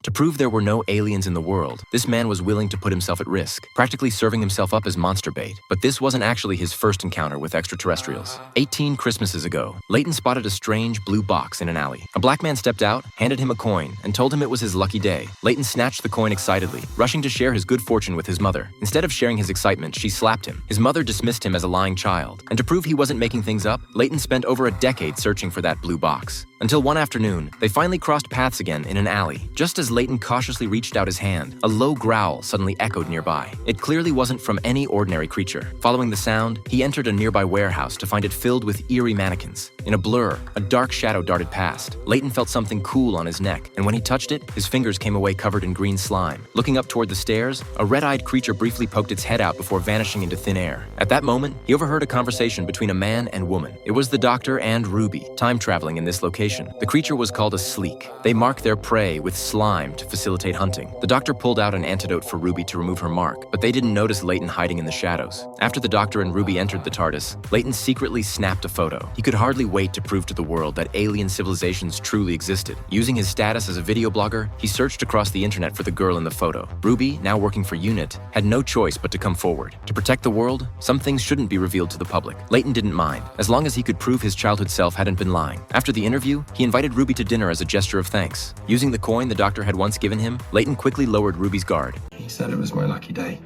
To prove there were no aliens in the world, this man was willing to put himself at risk, practically serving himself up as monster bait. But this wasn't actually his first encounter with extraterrestrials. 18 Christmases ago, Leighton spotted a strange blue box in an alley. A black man stepped out, handed him a coin, and told him it was his lucky day. Leighton snatched the coin excitedly, rushing to share his good fortune with his mother. Instead of sharing his excitement, she slapped him. His mother dismissed him as a lying child. And to prove he wasn't making things up, Leighton spent over a decade searching for that blue box. Until one afternoon, they finally crossed paths again in an alley. Just as Leighton cautiously reached out his hand, a low growl suddenly echoed nearby. It clearly wasn't from any ordinary creature. Following the sound, he entered a nearby warehouse to find it filled with eerie mannequins. In a blur, a dark shadow darted past. Leighton felt something cool on his neck, and when he touched it, his fingers came away covered in green slime. Looking up toward the stairs, a red-eyed creature briefly poked its head out before vanishing into thin air. At that moment, he overheard a conversation between a man and woman. It was the doctor and Ruby, time-traveling in this location. The creature was called a sleek. They mark their prey with slime to facilitate hunting. The doctor pulled out an antidote for Ruby to remove her mark, but they didn't notice Leighton hiding in the shadows. After the doctor and Ruby entered the TARDIS, Leighton secretly snapped a photo. He could hardly wait to prove to the world that alien civilizations truly existed. Using his status as a video blogger, he searched across the internet for the girl in the photo. Ruby, now working for UNIT, had no choice but to come forward. To protect the world, some things shouldn't be revealed to the public. Leighton didn't mind, as long as he could prove his childhood self hadn't been lying. After the interview, he invited Ruby to dinner as a gesture of thanks. Using the coin the doctor had once given him, Leighton quickly lowered Ruby's guard. He said it was my lucky day.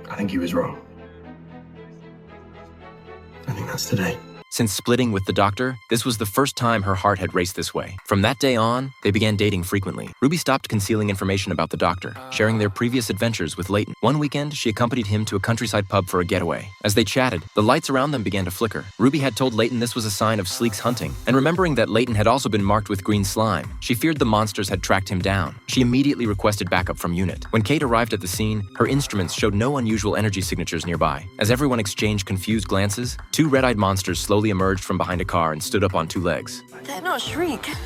I think he was wrong. I think that's today. Since splitting with the doctor, this was the first time her heart had raced this way. From that day on, they began dating frequently. Ruby stopped concealing information about the doctor, sharing their previous adventures with Leighton. One weekend, she accompanied him to a countryside pub for a getaway. As they chatted, the lights around them began to flicker. Ruby had told Leighton this was a sign of Sleek's hunting, and remembering that Leighton had also been marked with green slime, she feared the monsters had tracked him down. She immediately requested backup from UNIT. When Kate arrived at the scene, her instruments showed no unusual energy signatures nearby. As everyone exchanged confused glances, two red-eyed monsters slowly emerged from behind a car and stood up on two legs. They're not Shriek.